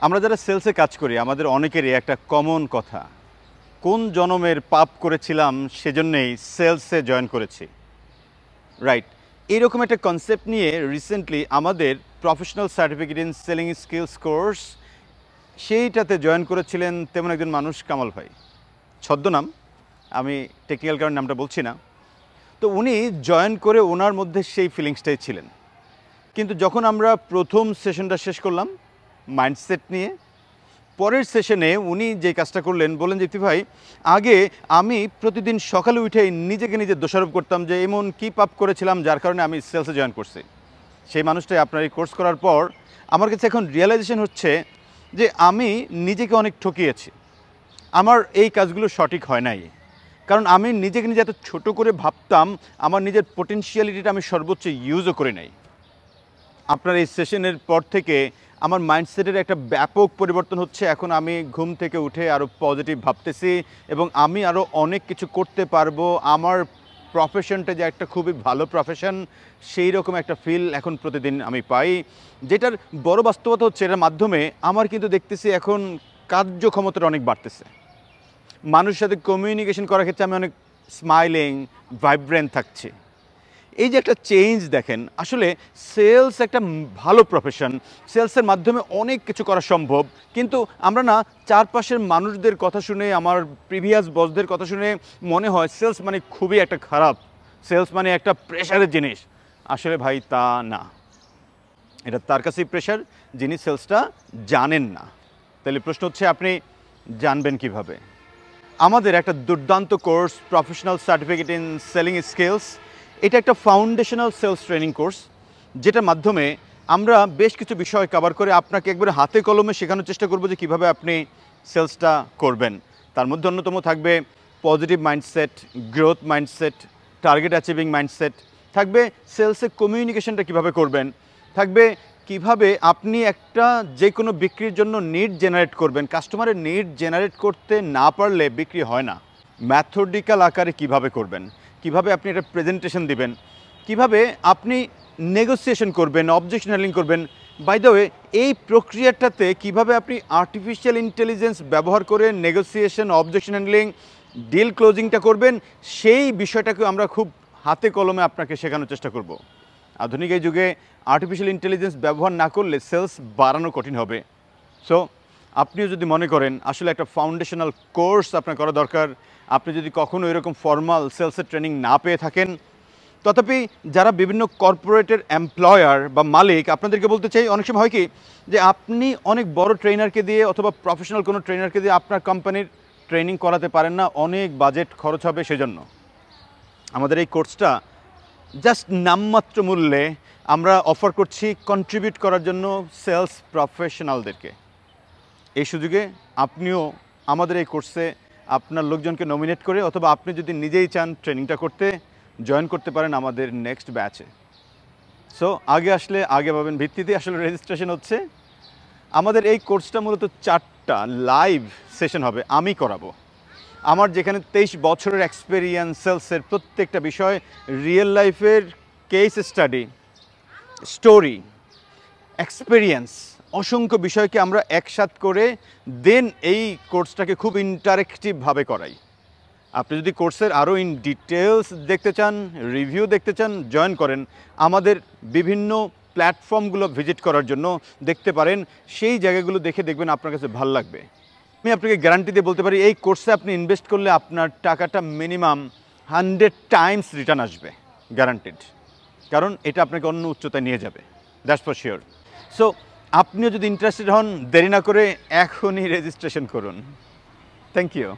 আমরা যারা সেলসে কাজ করি আমাদের অনেকেরই একটা কমন কথা, কোন জনমের পাপ করেছিলাম সেজন্যই সেলসে জয়েন করেছি, রাইট? এইরকম একটা কনসেপ্ট নিয়ে রিসেন্টলি আমাদের professional certificate in selling skills course সেইটাতে জয়েন করেছিলেন তেমন একজন মানুষ, কামাল ভাই। ছদ্মনাম, আমি টেকনিক্যাল কারণ নামটা বলছি না। তো উনি জয়েন করে ওনার মধ্যে সেই ফিলিংসটাই ছিলেন। কিন্তু যখন আমরা প্রথম সেশনটা শেষ করলাম মাইন্ডসেট নিয়ে, পরের সেশনে উনি যে কাজটা করলেন, বললেন যে ইতি ভাই, আগে আমি প্রতিদিন সকালে উঠেই নিজেকে নিজে দোষারোপ করতাম যে এমন কী পাপ করেছিলাম যার কারণে আমি সেলসে জয়েন করছি। সেই মানুষটাই আপনার এই কোর্স করার পর আমার কাছে এখন রিয়েলাইজেশন হচ্ছে যে আমি নিজেকে অনেক ঠকিয়েছি, আমার এই কাজগুলো সঠিক হয় নাই। কারণ আমি নিজেকে নিজে এত ছোটো করে ভাবতাম, আমার নিজের পোটেনশিয়ালিটিটা আমি সর্বোচ্চ ইউজও করে নাই। আপনার এই সেশনের পর থেকে আমার মাইন্ডসেটের একটা ব্যাপক পরিবর্তন হচ্ছে। এখন আমি ঘুম থেকে উঠে আরও পজিটিভ ভাবতেছি এবং আমি আরও অনেক কিছু করতে পারবো। আমার প্রফেশনটা যে একটা খুবই ভালো প্রফেশন, সেই রকম একটা ফিল এখন প্রতিদিন আমি পাই। যেটার বড় বাস্তবতা হচ্ছে, এটার মাধ্যমে আমার কিন্তু দেখতেছি এখন কার্যক্ষমতাটা অনেক বাড়তেছে। মানুষের সাথে কমিউনিকেশন করার ক্ষেত্রে আমি অনেক স্মাইলিং, ভাইব্রেন্ট থাকছি। এই যে একটা চেঞ্জ দেখেন, আসলে সেলস একটা ভালো প্রফেশন, সেলসের মাধ্যমে অনেক কিছু করা সম্ভব। কিন্তু আমরা না চারপাশের মানুষদের কথা শুনে, আমার প্রিভিয়াস বসদের কথা শুনে মনে হয় সেলস মানে খুবই একটা খারাপ, সেলস মানে একটা প্রেশারের জিনিস। আসলে ভাই তা না, এটা তার কাছেই প্রেশার যিনি সেলসটা জানেন না। তাহলে প্রশ্ন হচ্ছে, আপনি জানবেন কিভাবে? আমাদের একটা দুর্দান্ত course, professional certificate in selling skills, এটা একটা ফাউন্ডেশনাল সেলস ট্রেনিং কোর্স, যেটার মাধ্যমে আমরা বেশ কিছু বিষয় কভার করে আপনাকে একবারে হাতে কলমে শেখানোর চেষ্টা করব যে কীভাবে আপনি সেলসটা করবেন। তার মধ্যে অন্যতম থাকবে positive mindset, growth mindset, target achieving mindset, থাকবে সেলসে কমিউনিকেশনটা কীভাবে করবেন, থাকবে কিভাবে আপনি একটা যে কোনো বিক্রির জন্য নিড জেনারেট করবেন। কাস্টমারের নিড জেনারেট করতে না পারলে বিক্রি হয় না। ম্যাথডিক্যাল আকারে কিভাবে করবেন, কিভাবে আপনি একটা প্রেজেন্টেশন দিবেন, কিভাবে আপনি নেগোসিয়েশন করবেন, অবজেকশন হ্যান্ডলিং করবেন। বাই দ্য ওয়ে, এই প্রক্রিয়াটাতে কিভাবে আপনি আর্টিফিশিয়াল ইন্টেলিজেন্স ব্যবহার করে নেগোসিয়েশন, অবজেকশন হ্যান্ডলিং, ডিল ক্লোজিংটা করবেন, সেই বিষয়টাকে আমরা খুব হাতে কলমে আপনাকে শেখানোর চেষ্টা করব। আধুনিক এই যুগে আর্টিফিশিয়াল ইন্টেলিজেন্স ব্যবহার না করলে সেলস বাড়ানো কঠিন হবে। সো আপনিও যদি মনে করেন আসলে একটা ফাউন্ডেশনাল কোর্স আপনার করা দরকার, আপনি যদি কখনো এরকম ফর্মাল সেলসের ট্রেনিং না পেয়ে থাকেন, তথাপি যারা বিভিন্ন কর্পোরেটের এমপ্লয়ার বা মালিক, আপনাদেরকে বলতে চাই, অনেক সময় হয় কি যে আপনি অনেক বড় ট্রেনারকে দিয়ে অথবা প্রফেশনাল কোনো ট্রেনারকে দিয়ে আপনার কোম্পানির ট্রেনিং করাতে পারেন না, অনেক বাজেট খরচ হবে। সেজন্য আমাদের এই কোর্সটা জাস্ট নামমাত্র মূল্যে আমরা অফার করছি কন্ট্রিবিউট করার জন্য সেলস প্রফেশনালদেরকে। এই সুযোগে আপনিও আমাদের এই কোর্সে আপনার লোকজনকে নমিনেট করে, অথবা আপনি যদি নিজেই চান ট্রেনিংটা করতে, জয়েন করতে পারেন আমাদের নেক্সট ব্যাচে। সো আগে আসলে আগে পাবেন ভিত্তিতে আসলে রেজিস্ট্রেশন হচ্ছে। আমাদের এই কোর্সটা মূলত 4টা লাইভ সেশন হবে, আমি করাবো। আমার যেখানে 23 বছরের এক্সপেরিয়েন্স, সেলসের প্রত্যেকটা বিষয়, রিয়েল লাইফের কেস স্টাডি, স্টোরি, এক্সপেরিয়েন্স, অসংখ্য বিষয়কে আমরা একসাথ করে দেন এই কোর্সটাকে খুব ইন্টারেক্টিভভাবে করাই। আপনি যদি কোর্সের আরও ইন ডিটেলস দেখতে চান, রিভিউ দেখতে চান, জয়েন করেন আমাদের বিভিন্ন প্ল্যাটফর্মগুলো ভিজিট করার জন্য, দেখতে পারেন। সেই জায়গাগুলো দেখে দেখবেন আপনার কাছে ভালো লাগবে। আমি আপনাকে গ্যারান্টি দিয়ে বলতে পারি, এই কোর্সে আপনি ইনভেস্ট করলে আপনার টাকাটা মিনিমাম 100 টাইমস রিটার্ন আসবে, গ্যারান্টিড। কারণ এটা আপনাকে অন্য উচ্চতায় নিয়ে যাবে, দ্যাটস ফর শিওর। সো আপনিও যদি ইন্টারেস্টেড হন, দেরি না করে এখনই রেজিস্ট্রেশন করুন। Thank you.